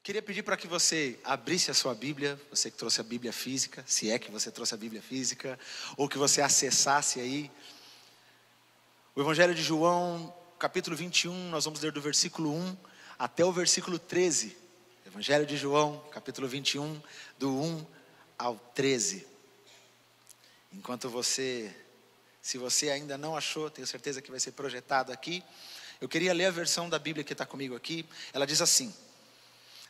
Queria pedir para que você abrisse a sua Bíblia, você que trouxe a Bíblia física, se é que você trouxe a Bíblia física, ou que você acessasse aí. O Evangelho de João, capítulo 21, nós vamos ler do versículo 1 até o versículo 13. Evangelho de João, capítulo 21, do 1 ao 13. Enquanto se você ainda não achou, tenho certeza que vai ser projetado aqui. Eu queria ler a versão da Bíblia que está comigo aqui. Ela diz assim: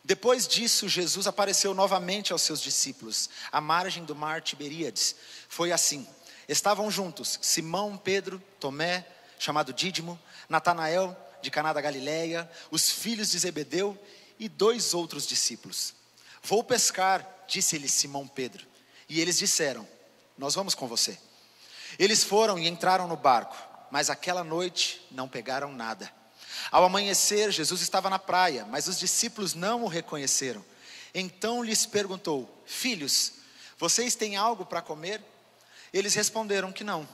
depois disso, Jesus apareceu novamente aos seus discípulos, à margem do mar Tiberíades. Foi assim: estavam juntos Simão, Pedro, Tomé, chamado Dídimo, Natanael, de Caná da Galileia, os filhos de Zebedeu e 2 outros discípulos. Vou pescar, disse-lhe Simão Pedro. E eles disseram: nós vamos com você. Eles foram e entraram no barco, mas aquela noite não pegaram nada. Ao amanhecer, Jesus estava na praia, mas os discípulos não o reconheceram. Então lhes perguntou: filhos, vocês têm algo para comer? Eles responderam que não.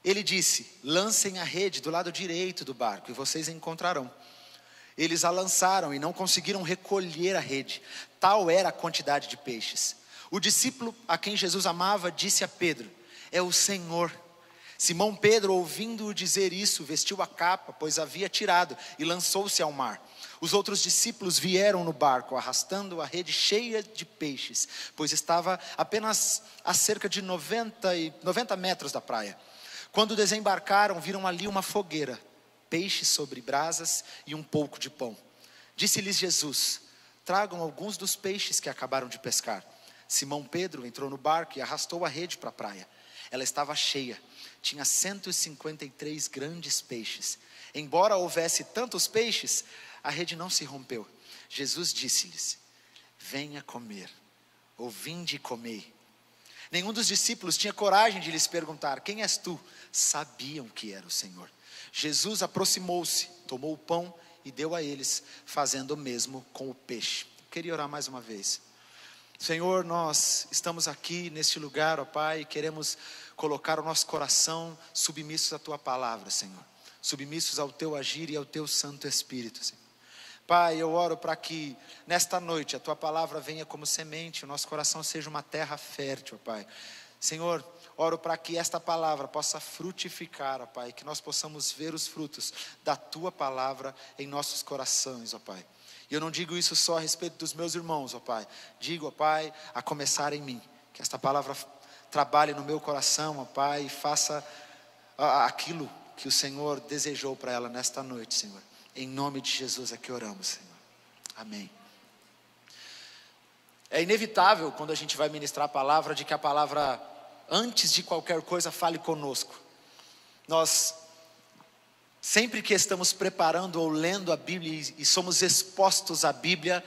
Ele disse: lancem a rede do lado direito do barco e vocês a encontrarão. Eles a lançaram e não conseguiram recolher a rede, tal era a quantidade de peixes. O discípulo a quem Jesus amava disse a Pedro: é o Senhor. Simão Pedro, ouvindo-o dizer isso, vestiu a capa, pois havia tirado, e lançou-se ao mar. Os outros discípulos vieram no barco, arrastando a rede cheia de peixes, pois estava apenas a cerca de 90 metros da praia. Quando desembarcaram, viram ali uma fogueira, peixes sobre brasas e um pouco de pão. Disse-lhes Jesus: tragam alguns dos peixes que acabaram de pescar. Simão Pedro entrou no barco e arrastou a rede para a praia. Ela estava cheia, tinha 153 grandes peixes. Embora houvesse tantos peixes, a rede não se rompeu. Jesus disse-lhes: venha comer, ou vinde e comei. Nenhum dos discípulos tinha coragem de lhes perguntar: quem és tu? Sabiam que era o Senhor. Jesus aproximou-se, tomou o pão e deu a eles, fazendo o mesmo com o peixe. Eu queria orar mais uma vez. Senhor, nós estamos aqui neste lugar, ó Pai, e queremos colocar o nosso coração submissos à Tua palavra, Senhor. Submissos ao Teu agir e ao Teu Santo Espírito, Senhor. Pai, eu oro para que nesta noite a Tua palavra venha como semente, o nosso coração seja uma terra fértil, ó Pai. Senhor, oro para que esta palavra possa frutificar, ó Pai, que nós possamos ver os frutos da Tua palavra em nossos corações, ó Pai. E eu não digo isso só a respeito dos meus irmãos, ó Pai. Digo, ó Pai, a começar em mim. Que esta palavra trabalhe no meu coração, ó Pai, e faça aquilo que o Senhor desejou para ela nesta noite, Senhor. Em nome de Jesus é que oramos, Senhor. Amém. É inevitável, quando a gente vai ministrar a palavra, de que a palavra, antes de qualquer coisa, fale conosco. Nós, sempre que estamos preparando ou lendo a Bíblia e somos expostos à Bíblia,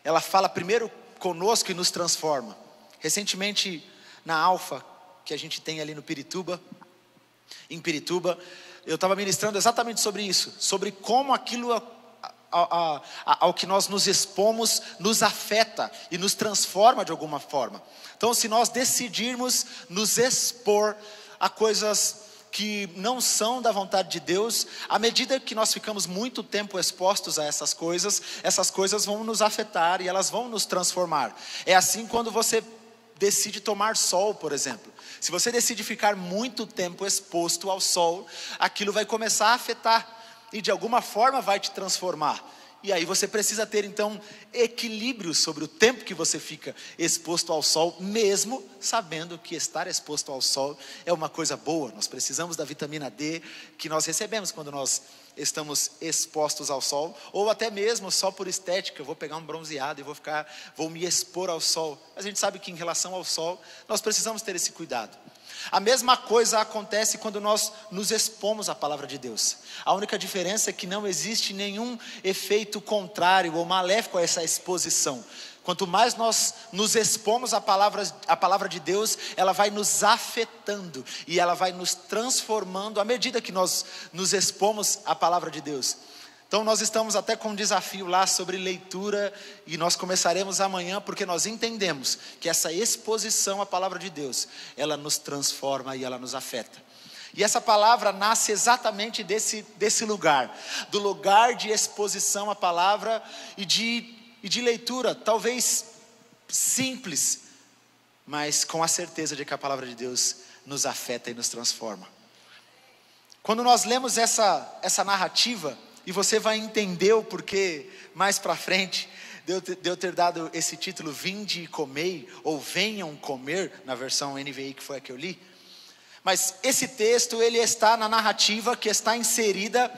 ela fala primeiro conosco e nos transforma. Recentemente, na Alfa, que a gente tem ali em Pirituba, eu estava ministrando exatamente sobre isso, sobre como aquilo ao que nós nos expomos nos afeta e nos transforma de alguma forma. Então, se nós decidirmos nos expor a coisas que não são da vontade de Deus, à medida que nós ficamos muito tempo expostos a essas coisas vão nos afetar e elas vão nos transformar. É assim quando você decide tomar sol, por exemplo. Se você decide ficar muito tempo exposto ao sol, aquilo vai começar a afetar e de alguma forma vai te transformar. E aí você precisa ter então equilíbrio sobre o tempo que você fica exposto ao sol, mesmo sabendo que estar exposto ao sol é uma coisa boa. Nós precisamos da vitamina D que nós recebemos quando nós estamos expostos ao sol, ou até mesmo só por estética. Eu vou pegar um bronzeado e vou me expor ao sol. Mas a gente sabe que em relação ao sol, nós precisamos ter esse cuidado. A mesma coisa acontece quando nós nos expomos à palavra de Deus. A única diferença é que não existe nenhum efeito contrário ou maléfico a essa exposição. Quanto mais nós nos expomos à palavra de Deus, ela vai nos afetando e ela vai nos transformando à medida que nós nos expomos à palavra de Deus. Então nós estamos até com um desafio lá sobre leitura e nós começaremos amanhã, porque nós entendemos que essa exposição à palavra de Deus, ela nos transforma e ela nos afeta. E essa palavra nasce exatamente desse lugar, do lugar de exposição à palavra e de e de leitura, talvez simples, mas com a certeza de que a palavra de Deus nos afeta e nos transforma. Quando nós lemos essa narrativa, e você vai entender o porquê mais para frente, de eu ter dado esse título, Vinde e Comei, ou Venham Comer, na versão NVI que foi a que eu li. Mas esse texto, ele está na narrativa que está inserida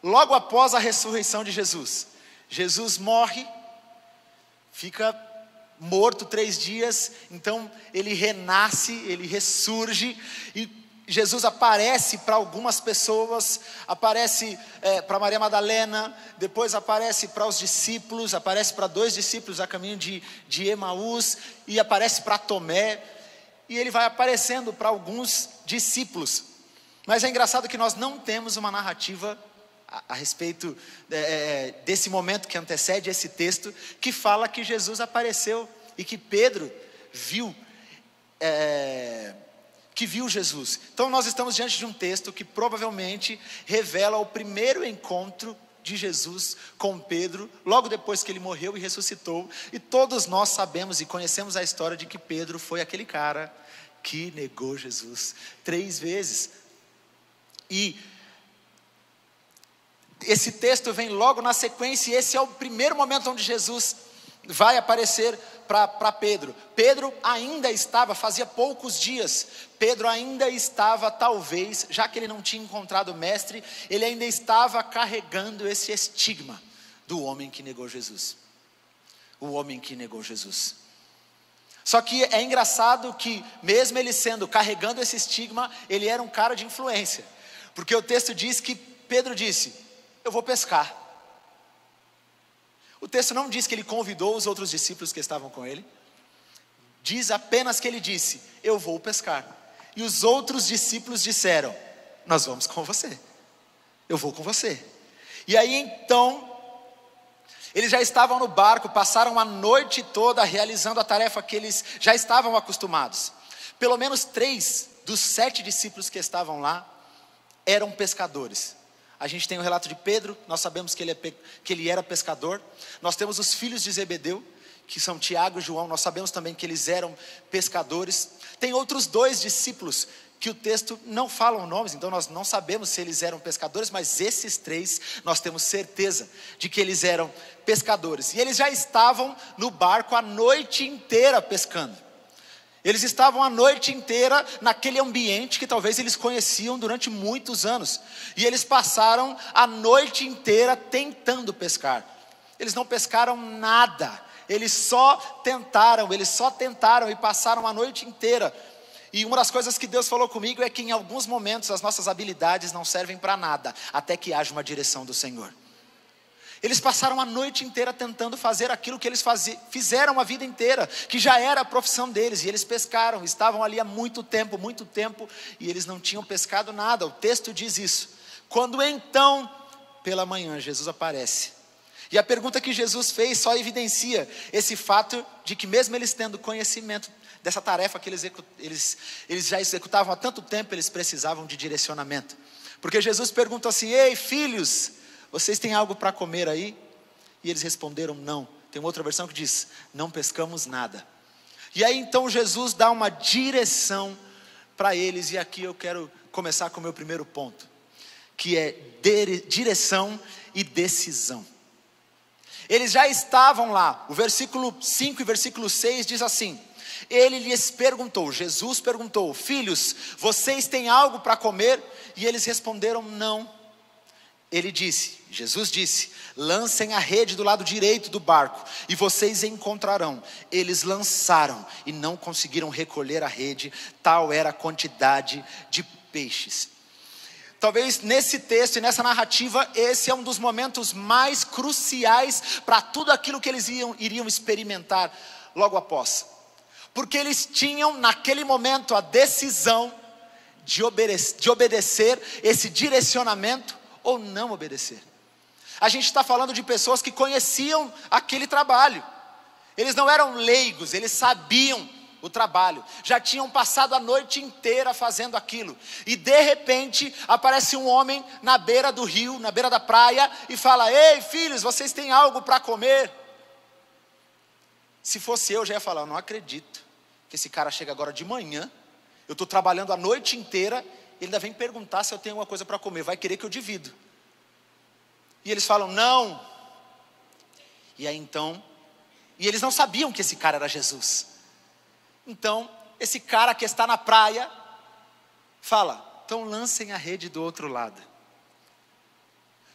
logo após a ressurreição de Jesus. Jesus morre, fica morto 3 dias, então ele renasce, ele ressurge, e Jesus aparece para algumas pessoas, aparece para Maria Madalena, depois aparece para os discípulos, aparece para 2 discípulos a caminho de Emaús, e aparece para Tomé, e ele vai aparecendo para alguns discípulos. Mas é engraçado que nós não temos uma narrativa a respeito desse momento que antecede esse texto, que fala que Jesus apareceu e que Pedro viu Jesus. Então nós estamos diante de um texto que provavelmente revela o primeiro encontro de Jesus com Pedro, logo depois que ele morreu e ressuscitou, e todos nós sabemos e conhecemos a história de que Pedro foi aquele cara que negou Jesus 3 vezes, e esse texto vem logo na sequência, e esse é o primeiro momento onde Jesus vai aparecer para Pedro. Pedro ainda estava, fazia poucos dias, Pedro ainda estava, talvez, já que ele não tinha encontrado o mestre, ele ainda estava carregando esse estigma do homem que negou Jesus. O homem que negou Jesus. Só que é engraçado que, mesmo ele carregando esse estigma, ele era um cara de influência, porque o texto diz que Pedro disse: eu vou pescar. O texto não diz que ele convidou os outros discípulos que estavam com ele, diz apenas que ele disse: eu vou pescar. E os outros discípulos disseram: nós vamos com você, eu vou com você. E aí então, eles já estavam no barco, passaram a noite toda realizando a tarefa que eles já estavam acostumados. Pelo menos 3 dos 7 discípulos que estavam lá eram pescadores. A gente tem o relato de Pedro, nós sabemos que ele era pescador. Nós temos os filhos de Zebedeu, que são Tiago e João, nós sabemos também que eles eram pescadores. Tem outros 2 discípulos que o texto não fala os nomes, então nós não sabemos se eles eram pescadores, mas esses 3 nós temos certeza de que eles eram pescadores. E eles já estavam no barco a noite inteira pescando. Eles estavam a noite inteira naquele ambiente que talvez eles conheciam durante muitos anos. E eles passaram a noite inteira tentando pescar. Eles não pescaram nada. Eles só tentaram e passaram a noite inteira. E uma das coisas que Deus falou comigo é que em alguns momentos as nossas habilidades não servem para nada, até que haja uma direção do Senhor. Eles passaram a noite inteira tentando fazer aquilo que eles fizeram a vida inteira, que já era a profissão deles, e eles pescaram, estavam ali há muito tempo, e eles não tinham pescado nada. O texto diz isso. Quando então, pela manhã, Jesus aparece, e a pergunta que Jesus fez só evidencia esse fato de que mesmo eles tendo conhecimento dessa tarefa que eles já executavam há tanto tempo, eles precisavam de direcionamento. Porque Jesus pergunta assim: ei filhos, vocês têm algo para comer aí? E eles responderam: não. Tem uma outra versão que diz: não pescamos nada. E aí então Jesus dá uma direção para eles, e aqui eu quero começar com o meu primeiro ponto, que é direção e decisão. Eles já estavam lá, o versículo 5 e versículo 6 diz assim: ele lhes perguntou, Jesus perguntou: filhos, vocês têm algo para comer? E eles responderam: não. Jesus disse: lancem a rede do lado direito do barco e vocês encontrarão. Eles lançaram e não conseguiram recolher a rede, tal era a quantidade de peixes. Talvez nesse texto e nessa narrativa, esse é um dos momentos mais cruciais para tudo aquilo que eles iriam experimentar logo após. Porque eles tinham naquele momento a decisão de obedecer esse direcionamento ou não obedecer. A gente está falando de pessoas que conheciam aquele trabalho. Eles não eram leigos, eles sabiam o trabalho. Já tinham passado a noite inteira fazendo aquilo. E de repente aparece um homem na beira do rio, na beira da praia, e fala: ei filhos, vocês têm algo para comer? Se fosse eu já ia falar, eu não acredito que esse cara chega agora de manhã, eu estou trabalhando a noite inteira, ele ainda vem perguntar se eu tenho alguma coisa para comer, vai querer que eu divido. E eles falam, não. E aí então, e eles não sabiam que esse cara era Jesus. Então, esse cara que está na praia, fala, então lancem a rede do outro lado.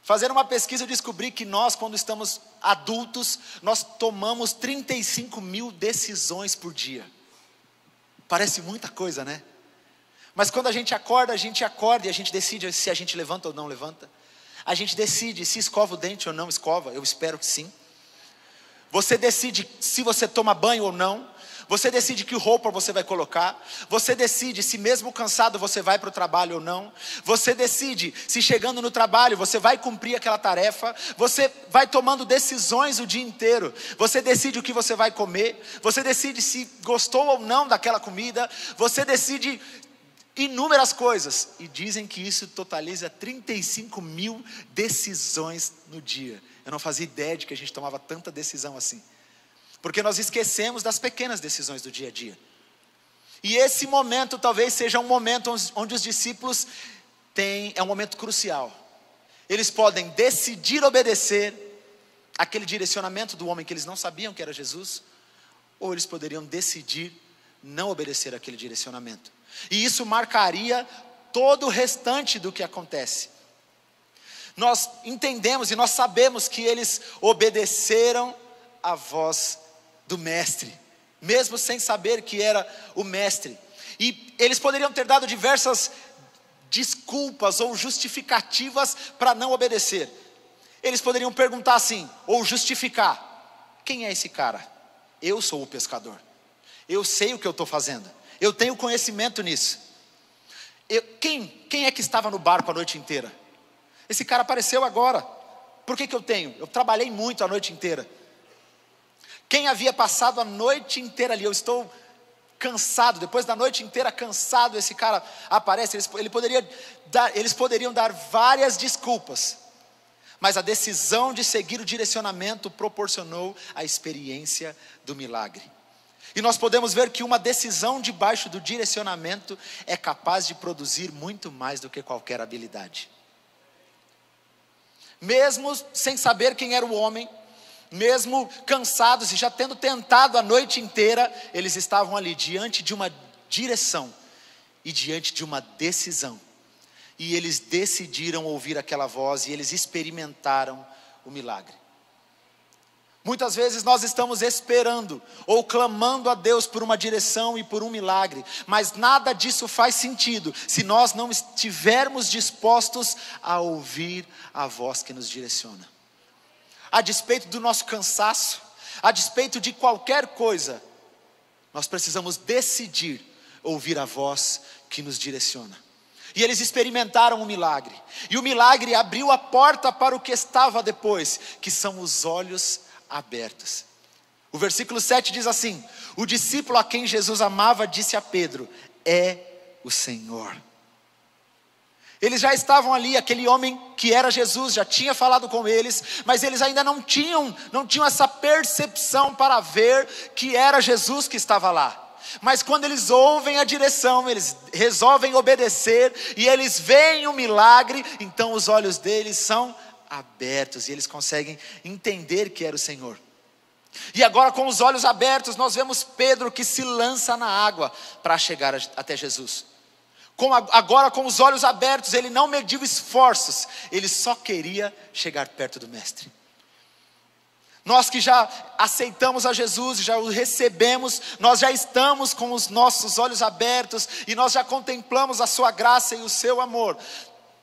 Fazendo uma pesquisa eu descobri que nós, quando estamos adultos, nós tomamos 35 mil decisões por dia. Parece muita coisa, né? Mas quando a gente acorda e a gente decide se a gente levanta ou não levanta. A gente decide se escova o dente ou não escova, eu espero que sim. Você decide se você toma banho ou não. Você decide que roupa você vai colocar. Você decide se mesmo cansado você vai para o trabalho ou não. Você decide se chegando no trabalho você vai cumprir aquela tarefa. Você vai tomando decisões o dia inteiro. Você decide o que você vai comer. Você decide se gostou ou não daquela comida. Você decide inúmeras coisas. E dizem que isso totaliza 35 mil decisões no dia. Eu não fazia ideia de que a gente tomava tanta decisão assim. Porque nós esquecemos das pequenas decisões do dia a dia. E esse momento talvez seja um momento onde os discípulos é um momento crucial. Eles podem decidir obedecer aquele direcionamento do homem que eles não sabiam que era Jesus, ou eles poderiam decidir não obedecer aquele direcionamento. E isso marcaria todo o restante do que acontece. Nós entendemos e nós sabemos que eles obedeceram a voz do mestre, mesmo sem saber que era o mestre. E eles poderiam ter dado diversas desculpas ou justificativas para não obedecer. Eles poderiam perguntar assim, ou justificar: quem é esse cara? Eu sou o pescador, eu sei o que eu estou fazendo, eu tenho conhecimento nisso. Quem é que estava no barco a noite inteira? Esse cara apareceu agora. Por que eu tenho? Eu trabalhei muito a noite inteira. Quem havia passado a noite inteira ali? Eu estou cansado. Depois da noite inteira cansado, esse cara aparece. Eles poderiam dar várias desculpas, mas a decisão de seguir o direcionamento proporcionou a experiência do milagre. E nós podemos ver que uma decisão debaixo do direcionamento é capaz de produzir muito mais do que qualquer habilidade. Mesmo sem saber quem era o homem, mesmo cansados e já tendo tentado a noite inteira, eles estavam ali diante de uma direção e diante de uma decisão. E eles decidiram ouvir aquela voz e eles experimentaram o milagre. Muitas vezes nós estamos esperando ou clamando a Deus por uma direção e por um milagre, mas nada disso faz sentido se nós não estivermos dispostos a ouvir a voz que nos direciona. A despeito do nosso cansaço, a despeito de qualquer coisa, nós precisamos decidir ouvir a voz que nos direciona. E eles experimentaram o milagre, e o milagre abriu a porta para o que estava depois, que são os olhos abertos. O versículo 7 diz assim: o discípulo a quem Jesus amava disse a Pedro: é o Senhor. Eles já estavam ali, aquele homem que era Jesus já tinha falado com eles, mas eles ainda não tinham essa percepção para ver que era Jesus que estava lá. Mas quando eles ouvem a direção, eles resolvem obedecer e eles veem o milagre, então os olhos deles são abertos e eles conseguem entender que era o Senhor. E agora, com os olhos abertos, nós vemos Pedro que se lança na água para chegar até Jesus. Agora com os olhos abertos, ele não mediu esforços, ele só queria chegar perto do mestre. Nós que já aceitamos a Jesus, já o recebemos, nós já estamos com os nossos olhos abertos e nós já contemplamos a sua graça e o seu amor.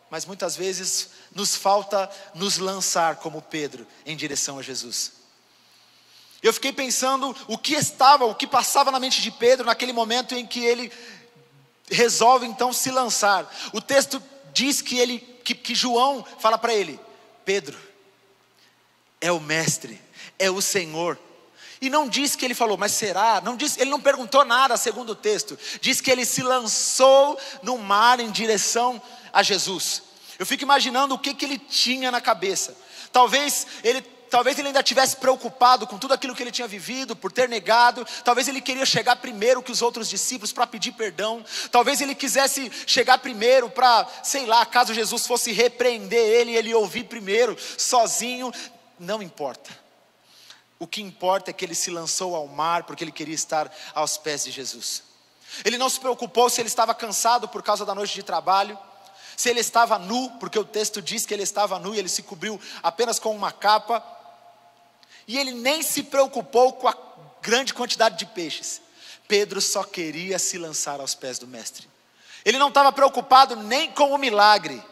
Mas muitas vezes nos falta nos lançar como Pedro em direção a Jesus. Eu fiquei pensando o que passava na mente de Pedro naquele momento em que ele resolve então se lançar. O texto diz que João fala para ele: Pedro, é o mestre, é o Senhor. E não diz que ele falou, mas será? Não diz, ele não perguntou nada, segundo o texto. Diz que ele se lançou no mar em direção a Jesus. Eu fico imaginando o que ele tinha na cabeça. Talvez ele talvez ele ainda estivesse preocupado com tudo aquilo que ele tinha vivido, por ter negado. Talvez ele queria chegar primeiro que os outros discípulos para pedir perdão. Talvez ele quisesse chegar primeiro para, sei lá, caso Jesus fosse repreender ele ouvir primeiro, sozinho. Não importa. O que importa é que ele se lançou ao mar porque ele queria estar aos pés de Jesus. Ele não se preocupou se ele estava cansado por causa da noite de trabalho, se ele estava nu, porque o texto diz que ele estava nu e ele se cobriu apenas com uma capa. E ele nem se preocupou com a grande quantidade de peixes. Pedro só queria se lançar aos pés do mestre. Ele não estava preocupado nem com o milagre.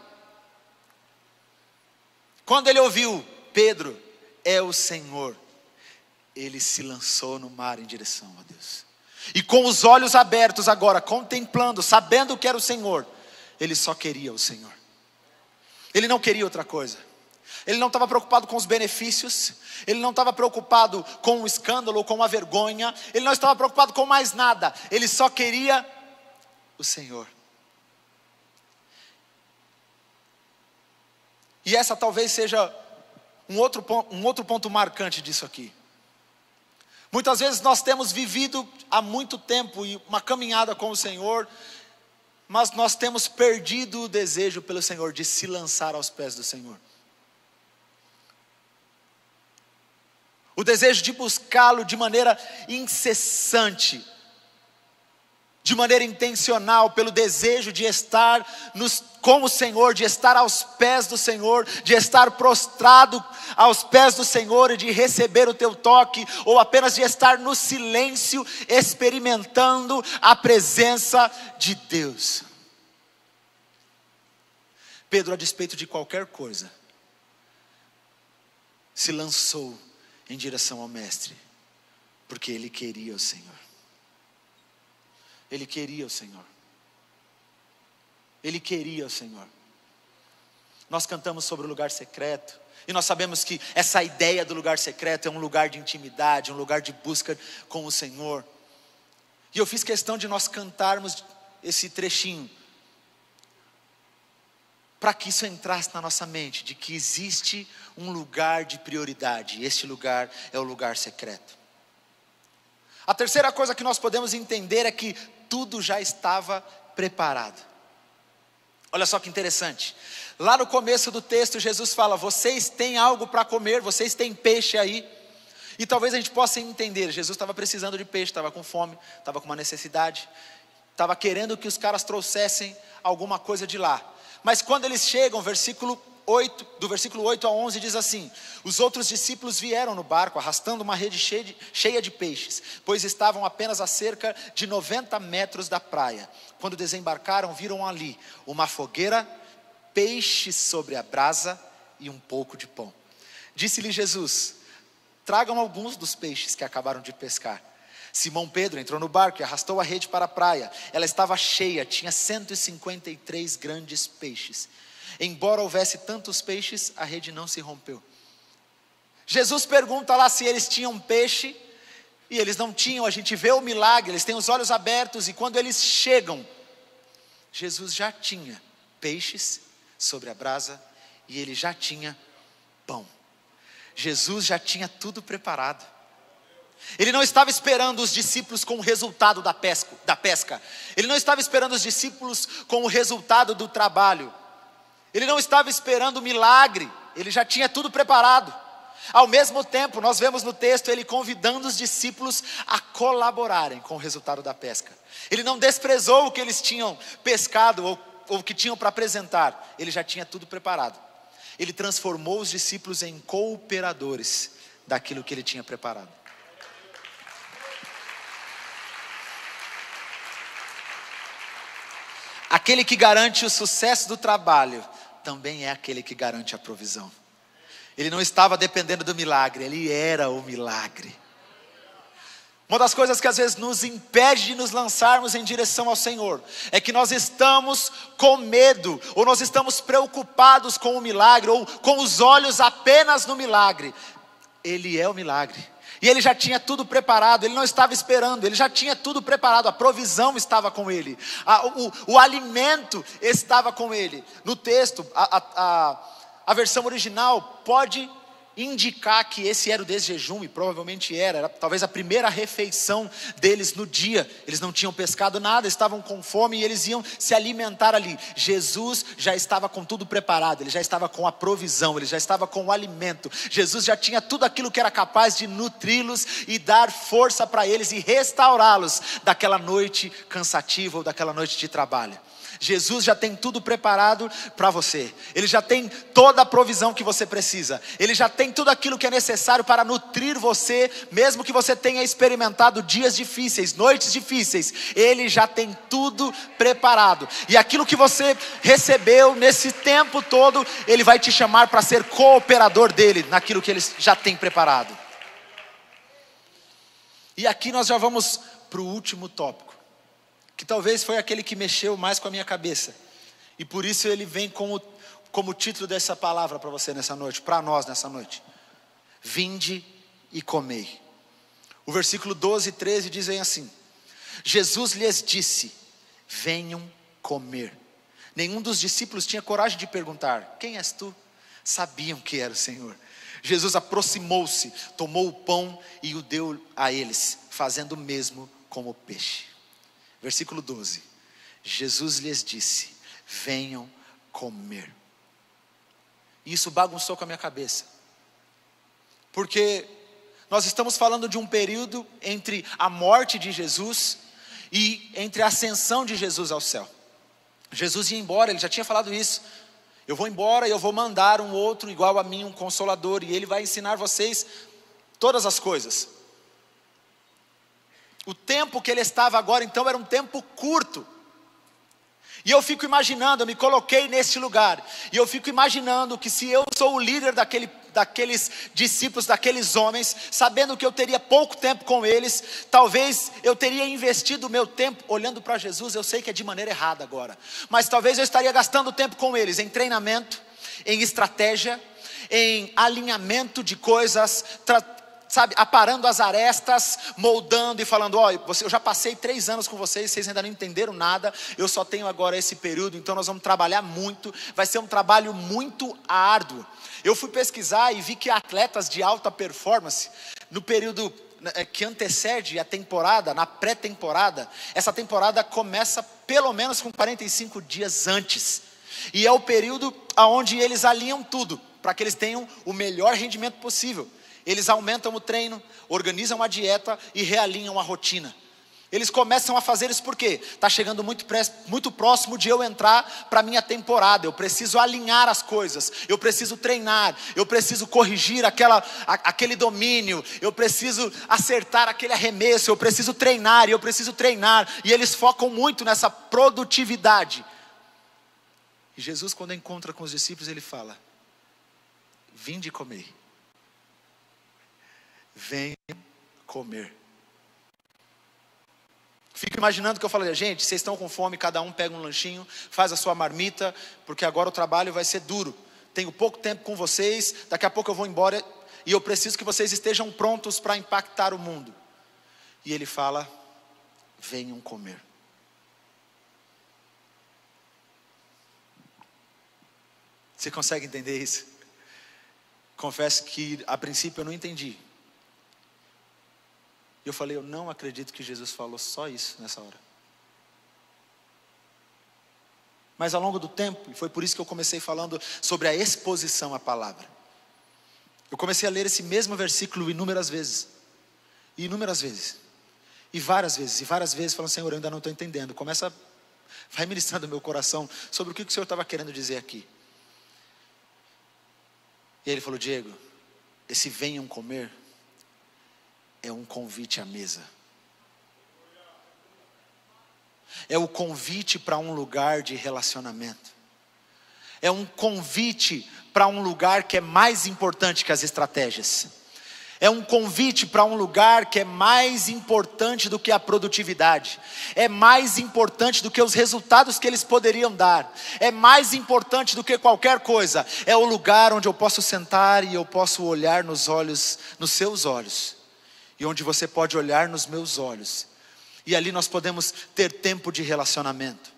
Quando ele ouviu, Pedro é o Senhor, ele se lançou no mar em direção a Deus. E com os olhos abertos agora, contemplando, sabendo que era o Senhor, ele só queria o Senhor. Ele não queria outra coisa. Ele não estava preocupado com os benefícios. Ele não estava preocupado com o escândalo ou com a vergonha. Ele não estava preocupado com mais nada. Ele só queria o Senhor. E essa talvez seja um outro ponto marcante disso aqui. Muitas vezes nós temos vivido há muito tempo uma caminhada com o Senhor, mas nós temos perdido o desejo pelo Senhor de se lançar aos pés do Senhor. O desejo de buscá-lo de maneira incessante, de maneira intencional, pelo desejo de estar com o Senhor, de estar aos pés do Senhor, de estar prostrado aos pés do Senhor e de receber o teu toque, ou apenas de estar no silêncio, experimentando a presença de Deus. Pedro, a despeito de qualquer coisa, se lançou em direção ao mestre, porque ele queria o Senhor. Ele queria o Senhor. Ele queria o Senhor. Nós cantamos sobre o lugar secreto, e nós sabemos que essa ideia do lugar secreto é um lugar de intimidade, um lugar de busca com o Senhor. E eu fiz questão de nós cantarmos esse trechinho, para que isso entrasse na nossa mente, de que existe um lugar de prioridade, e este lugar é o lugar secreto. A terceira coisa que nós podemos entender é que tudo já estava preparado. Olha só que interessante, lá no começo do texto Jesus fala: vocês têm algo para comer, vocês têm peixe aí. E talvez a gente possa entender, Jesus estava precisando de peixe, estava com fome, estava com uma necessidade, estava querendo que os caras trouxessem alguma coisa de lá. Mas quando eles chegam, do versículo 8 a 11 diz assim: os outros discípulos vieram no barco, arrastando uma rede cheia de peixes, pois estavam apenas a cerca de 90 metros da praia. Quando desembarcaram, viram ali uma fogueira, peixes sobre a brasa e um pouco de pão. Disse-lhe Jesus: tragam alguns dos peixes que acabaram de pescar. Simão Pedro entrou no barco e arrastou a rede para a praia. Ela estava cheia, tinha 153 grandes peixes. Embora houvesse tantos peixes, a rede não se rompeu. Jesus pergunta lá se eles tinham peixe, e eles não tinham. A gente vê o milagre, eles têm os olhos abertos, e quando eles chegam, Jesus já tinha peixes sobre a brasa, e ele já tinha pão. Jesus já tinha tudo preparado. Ele não estava esperando os discípulos com o resultado da pesca. Ele não estava esperando os discípulos com o resultado do trabalho. Ele não estava esperando o milagre. Ele já tinha tudo preparado. Ao mesmo tempo, nós vemos no texto ele convidando os discípulos a colaborarem com o resultado da pesca. Ele não desprezou o que eles tinham pescado ou o que tinham para apresentar. Ele já tinha tudo preparado. Ele transformou os discípulos em cooperadores daquilo que ele tinha preparado. Aquele que garante o sucesso do trabalho também é aquele que garante a provisão. Ele não estava dependendo do milagre, ele era o milagre. Uma das coisas que às vezes nos impede de nos lançarmos em direção ao Senhor é que nós estamos com medo, ou nós estamos preocupados com o milagre, ou com os olhos apenas no milagre. Ele é o milagre. E ele já tinha tudo preparado, ele não estava esperando, ele já tinha tudo preparado, a provisão estava com ele, o alimento estava com ele. No texto, a versão original pode indicar que esse era o desjejum, e provavelmente era talvez a primeira refeição deles no dia. Eles não tinham pescado nada, estavam com fome e eles iam se alimentar ali. Jesus já estava com tudo preparado, ele já estava com a provisão, ele já estava com o alimento. Jesus já tinha tudo aquilo que era capaz de nutri-los e dar força para eles e restaurá-los daquela noite cansativa ou daquela noite de trabalho. Jesus já tem tudo preparado para você. Ele já tem toda a provisão que você precisa. Ele já tem tudo aquilo que é necessário para nutrir você, mesmo que você tenha experimentado dias difíceis, noites difíceis. Ele já tem tudo preparado. E aquilo que você recebeu nesse tempo todo, Ele vai te chamar para ser cooperador dele, naquilo que Ele já tem preparado. E aqui nós já vamos para o último tópico, que talvez foi aquele que mexeu mais com a minha cabeça. E por isso ele vem como título dessa palavra para você nessa noite, para nós nessa noite. Vinde e comei. O versículo 12 e 13 dizem assim: Jesus lhes disse: venham comer. Nenhum dos discípulos tinha coragem de perguntar: quem és tu? Sabiam que era o Senhor. Jesus aproximou-se, tomou o pão e o deu a eles, fazendo o mesmo com o peixe. Versículo 12, Jesus lhes disse: venham comer. Isso bagunçou com a minha cabeça, porque nós estamos falando de um período entre a morte de Jesus e entre a ascensão de Jesus ao céu. Jesus ia embora, ele já tinha falado isso: eu vou embora e eu vou mandar um outro igual a mim, um consolador, e ele vai ensinar vocês todas as coisas. O tempo que ele estava agora então era um tempo curto. E eu fico imaginando, eu me coloquei nesse lugar, e eu fico imaginando que se eu sou o líder daqueles discípulos, daqueles homens, sabendo que eu teria pouco tempo com eles, talvez eu teria investido o meu tempo olhando para Jesus. Eu sei que é de maneira errada agora, mas talvez eu estaria gastando tempo com eles em treinamento, em estratégia, em alinhamento de coisas, sabe, aparando as arestas, moldando e falando: ó, eu já passei 3 anos com vocês ainda não entenderam nada, eu só tenho agora esse período, então nós vamos trabalhar muito, vai ser um trabalho muito árduo. Eu fui pesquisar e vi que atletas de alta performance, no período que antecede a temporada, na pré-temporada, essa temporada começa pelo menos com 45 dias antes, e é o período onde eles alinham tudo, para que eles tenham o melhor rendimento possível. Eles aumentam o treino, organizam a dieta e realinham a rotina. Eles começam a fazer isso porque está chegando muito próximo de eu entrar para a minha temporada. Eu preciso alinhar as coisas, eu preciso treinar, eu preciso corrigir aquele domínio, eu preciso acertar aquele arremesso, eu preciso treinar. E eles focam muito nessa produtividade. E Jesus, quando encontra com os discípulos, ele fala: vinde e comei. Venham comer. Fico imaginando que eu falei: gente, vocês estão com fome, cada um pega um lanchinho, faz a sua marmita, porque agora o trabalho vai ser duro. Tenho pouco tempo com vocês, daqui a pouco eu vou embora e eu preciso que vocês estejam prontos para impactar o mundo. E ele fala: venham comer. Você consegue entender isso? Confesso que a princípio eu não entendi. E eu falei: eu não acredito que Jesus falou só isso nessa hora. Mas ao longo do tempo, e foi por isso que eu comecei falando sobre a exposição à palavra, eu comecei a ler esse mesmo versículo inúmeras vezes. E inúmeras vezes. E várias vezes, falando: Senhor, eu ainda não estou entendendo. Vai ministrando o meu coração sobre o que o Senhor estava querendo dizer aqui. E ele falou: Diego, esse venham comer é um convite à mesa. É o convite para um lugar de relacionamento. É um convite para um lugar que é mais importante que as estratégias. É um convite para um lugar que é mais importante do que a produtividade. É mais importante do que os resultados que eles poderiam dar. É mais importante do que qualquer coisa. É o lugar onde eu posso sentar e eu posso olhar nos seus olhos. E onde você pode olhar nos meus olhos. E ali nós podemos ter tempo de relacionamento.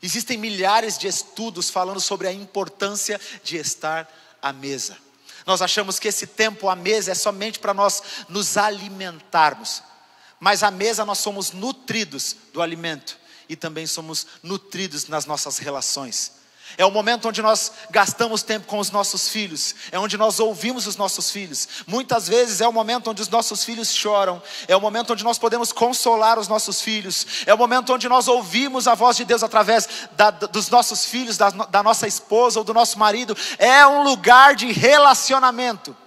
Existem milhares de estudos falando sobre a importância de estar à mesa. Nós achamos que esse tempo à mesa é somente para nós nos alimentarmos. Mas à mesa nós somos nutridos do alimento e também somos nutridos nas nossas relações. É o momento onde nós gastamos tempo com os nossos filhos, é onde nós ouvimos os nossos filhos. Muitas vezes é o momento onde os nossos filhos choram, é o momento onde nós podemos consolar os nossos filhos, é o momento onde nós ouvimos a voz de Deus através dos nossos filhos, da nossa esposa ou do nosso marido. É um lugar de relacionamento.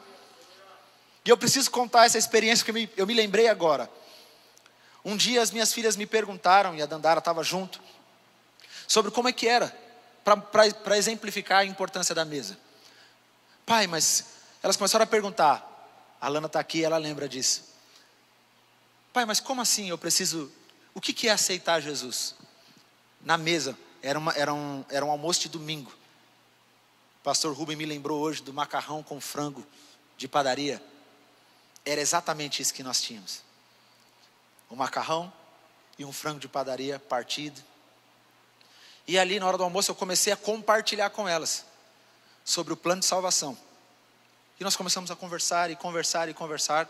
E eu preciso contar essa experiência que eu me lembrei agora. Um dia as minhas filhas me perguntaram, e a Dandara estava junto, sobre como é que era, para exemplificar a importância da mesa. Pai, mas elas começaram a perguntar, a Lana está aqui, ela lembra disso. Pai, mas como assim eu preciso, o que é aceitar Jesus? Na mesa, era um almoço de domingo. O pastor Rubem me lembrou hoje do macarrão com frango de padaria. Era exatamente isso que nós tínhamos. Um macarrão e um frango de padaria partido. E ali na hora do almoço eu comecei a compartilhar com elas sobre o plano de salvação. E nós começamos a conversar e conversar e conversar.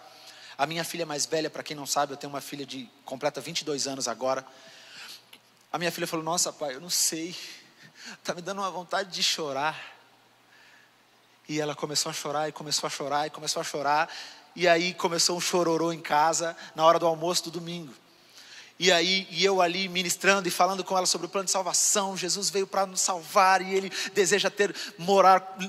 A minha filha mais velha, para quem não sabe, eu tenho uma filha de completa 22 anos agora. A minha filha falou, nossa pai, eu não sei, está me dando uma vontade de chorar. E ela começou a chorar e começou a chorar e começou a chorar. E aí começou um chororô em casa, na hora do almoço do domingo. E eu ali ministrando e falando com ela sobre o plano de salvação. Jesus veio para nos salvar e Ele deseja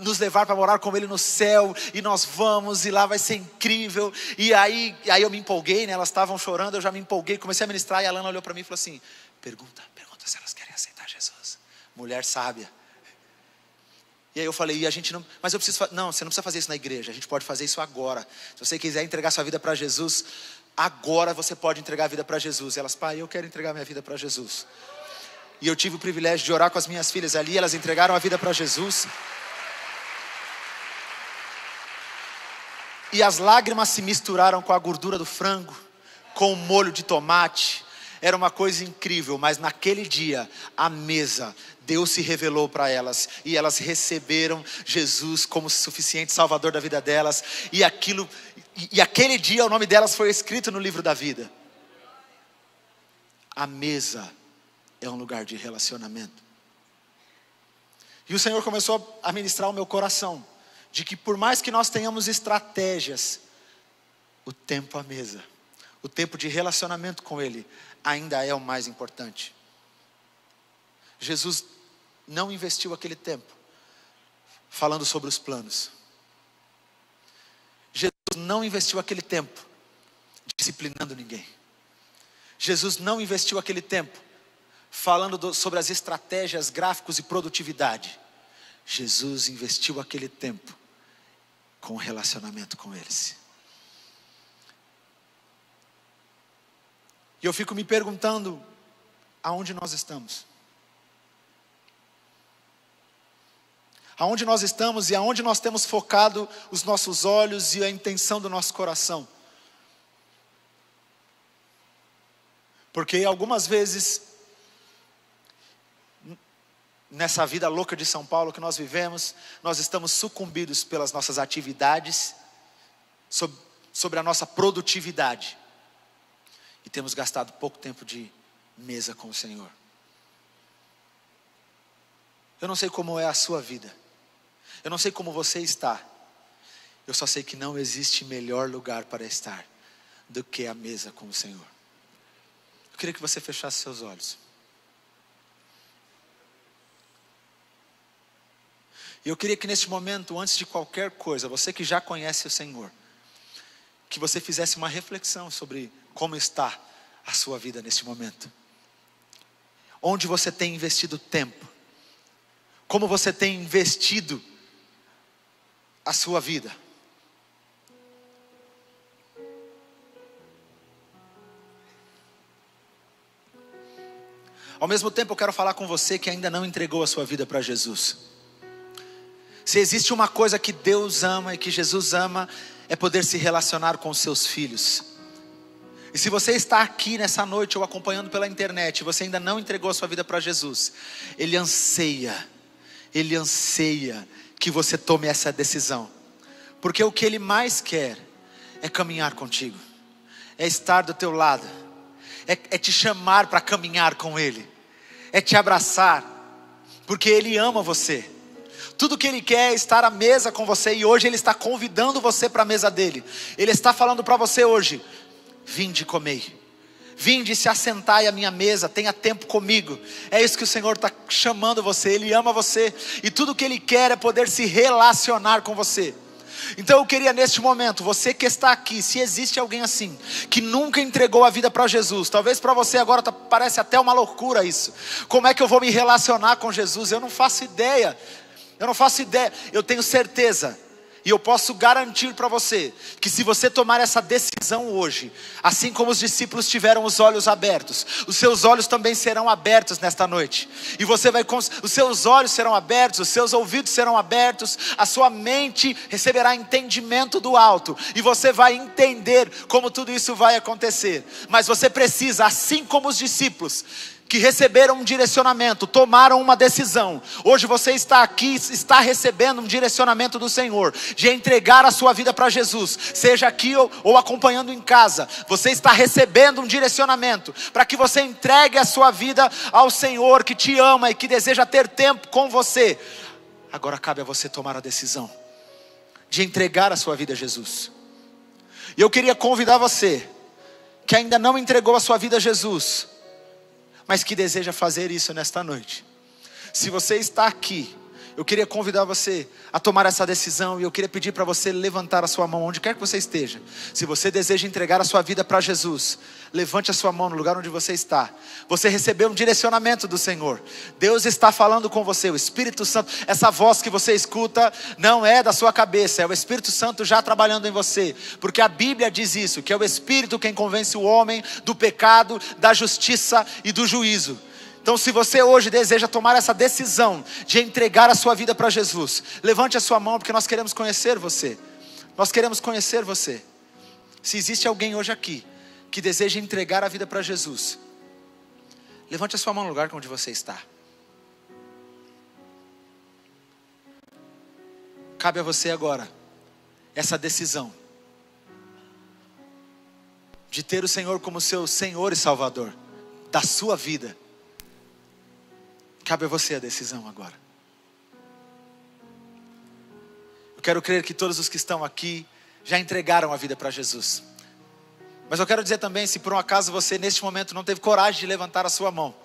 nos levar para morar com Ele no céu. E nós vamos, e lá vai ser incrível. E aí eu me empolguei, né? Elas estavam chorando, eu já me empolguei, comecei a ministrar. E a Lana olhou para mim e falou assim, pergunta se elas querem aceitar Jesus. Mulher sábia. E aí eu falei, mas eu preciso, não, você não precisa fazer isso na igreja, a gente pode fazer isso agora. Se você quiser entregar sua vida para Jesus, agora você pode entregar a vida para Jesus. E elas, pai, eu quero entregar minha vida para Jesus. E eu tive o privilégio de orar com as minhas filhas ali, elas entregaram a vida para Jesus. E as lágrimas se misturaram com a gordura do frango, com o molho de tomate. Era uma coisa incrível, mas naquele dia, à mesa, Deus se revelou para elas, e elas receberam Jesus como suficiente salvador da vida delas, e aquele dia o nome delas foi escrito no livro da vida. A mesa é um lugar de relacionamento. E o Senhor começou a ministrar o meu coração, de que por mais que nós tenhamos estratégias, o tempo à mesa, o tempo de relacionamento com Ele, ainda é o mais importante. Jesus não investiu aquele tempo falando sobre os planos. Jesus não investiu aquele tempo disciplinando ninguém. Jesus não investiu aquele tempo falando sobre as estratégias, gráficos e produtividade. Jesus investiu aquele tempo com relacionamento com eles. E eu fico me perguntando, aonde nós estamos? Aonde nós estamos e aonde nós temos focado os nossos olhos e a intenção do nosso coração? Porque algumas vezes, nessa vida louca de São Paulo que nós vivemos, nós estamos sucumbidos pelas nossas atividades, sobre a nossa produtividade. E temos gastado pouco tempo de mesa com o Senhor. Eu não sei como é a sua vida. Eu não sei como você está. Eu só sei que não existe melhor lugar para estar do que a mesa com o Senhor. Eu queria que você fechasse seus olhos. E eu queria que neste momento, antes de qualquer coisa, você que já conhece o Senhor, que você fizesse uma reflexão sobre como está a sua vida neste momento. Onde você tem investido tempo? Como você tem investido a sua vida? Ao mesmo tempo eu quero falar com você que ainda não entregou a sua vida para Jesus. Se existe uma coisa que Deus ama e que Jesus ama, é poder se relacionar com os seus filhos. E se você está aqui nessa noite ou acompanhando pela internet, e você ainda não entregou a sua vida para Jesus, Ele anseia que você tome essa decisão. Porque o que Ele mais quer é caminhar contigo, é estar do teu lado, é te chamar para caminhar com Ele, é te abraçar, porque Ele ama você. Tudo que Ele quer é estar à mesa com você, e hoje Ele está convidando você para a mesa dEle. Ele está falando para você hoje: vinde comer, vinde se assentai à minha mesa, tenha tempo comigo. É isso que o Senhor está chamando você. Ele ama você, e tudo que Ele quer é poder se relacionar com você. Então eu queria neste momento, você que está aqui, se existe alguém assim, que nunca entregou a vida para Jesus, talvez para você agora parece até uma loucura isso. Como é que eu vou me relacionar com Jesus? Eu não faço ideia. Eu tenho certeza, e eu posso garantir para você, que se você tomar essa decisão hoje, assim como os discípulos tiveram os olhos abertos, os seus olhos também serão abertos nesta noite. E os seus olhos serão abertos, os seus ouvidos serão abertos, a sua mente receberá entendimento do alto, e você vai entender como tudo isso vai acontecer. Mas você precisa, assim como os discípulos, que receberam um direcionamento, tomaram uma decisão. Hoje você está aqui, está recebendo um direcionamento do Senhor, de entregar a sua vida para Jesus, seja aqui ou acompanhando em casa. Você está recebendo um direcionamento, para que você entregue a sua vida ao Senhor, que te ama e que deseja ter tempo com você. Agora cabe a você tomar a decisão, de entregar a sua vida a Jesus. E eu queria convidar você, que ainda não entregou a sua vida a Jesus, mas que deseja fazer isso nesta noite. Se você está aqui, eu queria convidar você a tomar essa decisão, e eu queria pedir para você levantar a sua mão, onde quer que você esteja. Se você deseja entregar a sua vida para Jesus, levante a sua mão no lugar onde você está. Você recebeu um direcionamento do Senhor, Deus está falando com você, o Espírito Santo. Essa voz que você escuta não é da sua cabeça, é o Espírito Santo já trabalhando em você, porque a Bíblia diz isso, que é o Espírito quem convence o homem do pecado, da justiça e do juízo. Então, se você hoje deseja tomar essa decisão de entregar a sua vida para Jesus, levante a sua mão, porque nós queremos conhecer você. Nós queremos conhecer você. Se existe alguém hoje aqui que deseja entregar a vida para Jesus, levante a sua mão no lugar onde você está. Cabe a você agora essa decisão de ter o Senhor como seu Senhor e Salvador da sua vida. Cabe a você a decisão agora. Eu quero crer que todos os que estão aqui já entregaram a vida para Jesus. Mas eu quero dizer também, se por um acaso você neste momento não teve coragem de levantar a sua mão,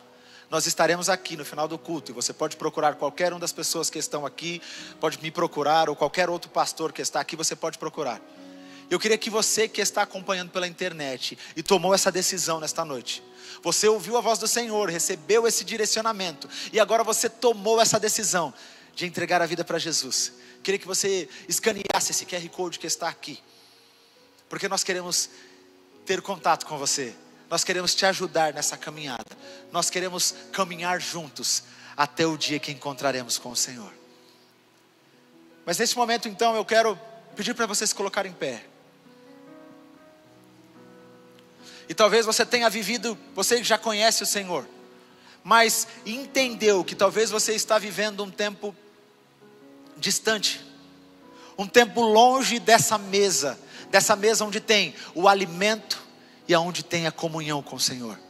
nós estaremos aqui no final do culto, e você pode procurar qualquer uma das pessoas que estão aqui, pode me procurar, ou qualquer outro pastor que está aqui, você pode procurar. Eu queria que você que está acompanhando pela internet e tomou essa decisão nesta noite, você ouviu a voz do Senhor, recebeu esse direcionamento, e agora você tomou essa decisão de entregar a vida para Jesus. Queria que você escaneasse esse QR Code que está aqui, porque nós queremos ter contato com você, nós queremos te ajudar nessa caminhada, nós queremos caminhar juntos até o dia que encontraremos com o Senhor. Mas nesse momento então eu quero pedir para você se colocar em pé. E talvez você tenha vivido, você já conhece o Senhor, mas entendeu que talvez você está vivendo um tempo distante, um tempo longe dessa mesa onde tem o alimento e aonde tem a comunhão com o Senhor.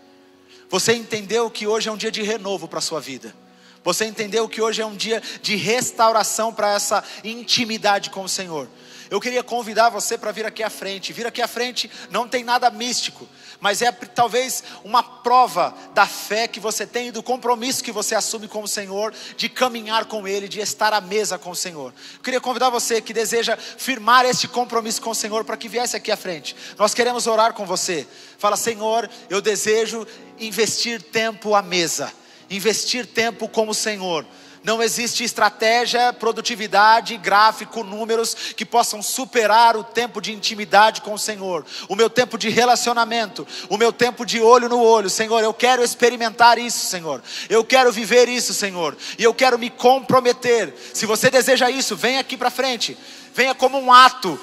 Você entendeu que hoje é um dia de renovo para a sua vida. Você entendeu que hoje é um dia de restauração para essa intimidade com o Senhor. Eu queria convidar você para vir aqui à frente. Vir aqui à frente não tem nada místico, mas é talvez uma prova da fé que você tem e do compromisso que você assume com o Senhor, de caminhar com Ele, de estar à mesa com o Senhor. Eu queria convidar você que deseja firmar este compromisso com o Senhor, para que viesse aqui à frente. Nós queremos orar com você. Fala: Senhor, eu desejo investir tempo à mesa, investir tempo com o Senhor. Não existe estratégia, produtividade, gráfico, números que possam superar o tempo de intimidade com o Senhor. O meu tempo de relacionamento, o meu tempo de olho no olho. Senhor, eu quero experimentar isso, Senhor. Eu quero viver isso, Senhor. E eu quero me comprometer. Se você deseja isso, venha aqui para frente. Venha como um ato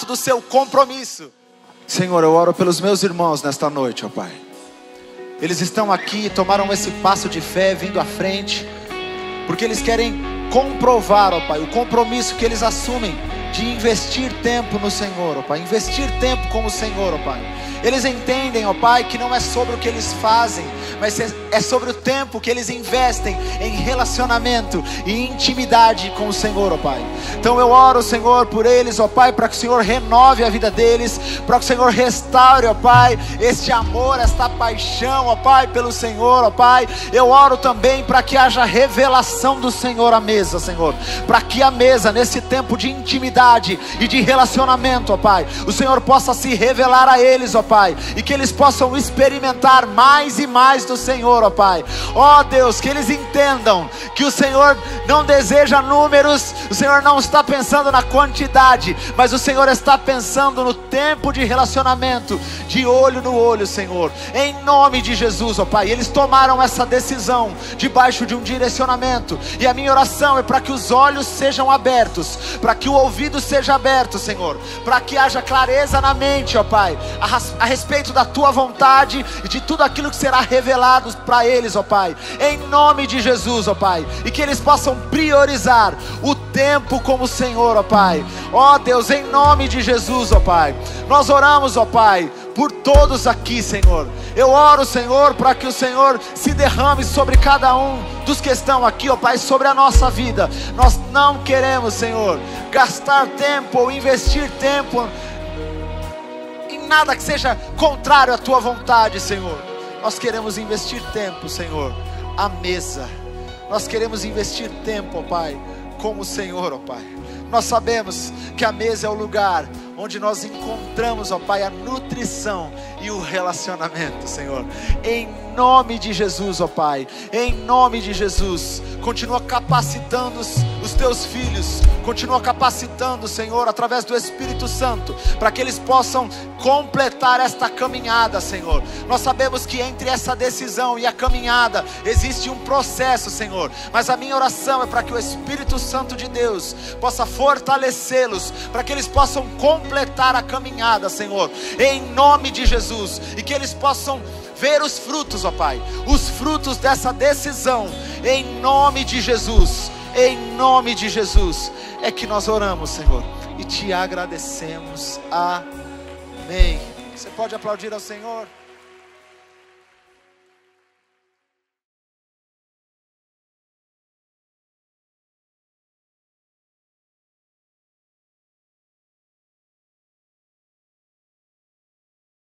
do seu compromisso. Senhor, eu oro pelos meus irmãos nesta noite, ó Pai. Eles estão aqui, tomaram esse passo de fé, vindo à frente, porque eles querem comprovar, ó Pai, o compromisso que eles assumem de investir tempo no Senhor, ó Pai, investir tempo com o Senhor, ó Pai. Eles entendem, ó Pai, que não é sobre o que eles fazem, mas é sobre o tempo que eles investem em relacionamento e intimidade com o Senhor, ó Pai. Então eu oro, Senhor, por eles, ó Pai, para que o Senhor renove a vida deles, para que o Senhor restaure, ó Pai, este amor, esta paixão, ó Pai, pelo Senhor, ó Pai. Eu oro também para que haja revelação do Senhor à mesa, Senhor, para que a mesa, nesse tempo de intimidade e de relacionamento, ó Pai, o Senhor possa se revelar a eles, ó Pai, e que eles possam experimentar mais e mais do Senhor, ó Pai. Ó Deus, que eles entendam que o Senhor não deseja números, o Senhor não está pensando na quantidade, mas o Senhor está pensando no tempo de relacionamento, de olho no olho, Senhor, em nome de Jesus, ó Pai. Eles tomaram essa decisão debaixo de um direcionamento, e a minha oração é para que os olhos sejam abertos, para que o ouvido seja aberto, Senhor, para que haja clareza na mente, ó Pai, a respeito da Tua vontade e de tudo aquilo que será revelado para eles, ó Pai, em nome de Jesus, ó Pai, e que eles possam priorizar o tempo como o Senhor, ó Pai. Ó Deus, em nome de Jesus, ó Pai, nós oramos, ó Pai, por todos aqui, Senhor. Eu oro, Senhor, para que o Senhor se derrame sobre cada um dos que estão aqui, ó Pai, sobre a nossa vida. Nós não queremos, Senhor, gastar tempo ou investir tempo nada que seja contrário à Tua vontade, Senhor. Nós queremos investir tempo, Senhor, à mesa. Nós queremos investir tempo, ó Pai, com o Senhor, ó Pai. Nós sabemos que a mesa é o lugar onde nós encontramos, ó Pai, a nutrição e o relacionamento, Senhor. Em nome de Jesus, ó Pai, em nome de Jesus, continua capacitando os Teus filhos, continua capacitando, Senhor, através do Espírito Santo, para que eles possam completar esta caminhada, Senhor. Nós sabemos que entre essa decisão e a caminhada existe um processo, Senhor, mas a minha oração é para que o Espírito Santo de Deus possa fortalecê-los, para que eles possam completar a caminhada, Senhor, em nome de Jesus, e que eles possam ver os frutos, ó Pai, os frutos dessa decisão, em nome de Jesus. Em nome de Jesus é que nós oramos, Senhor, e Te agradecemos. Amém. Você pode aplaudir ao Senhor?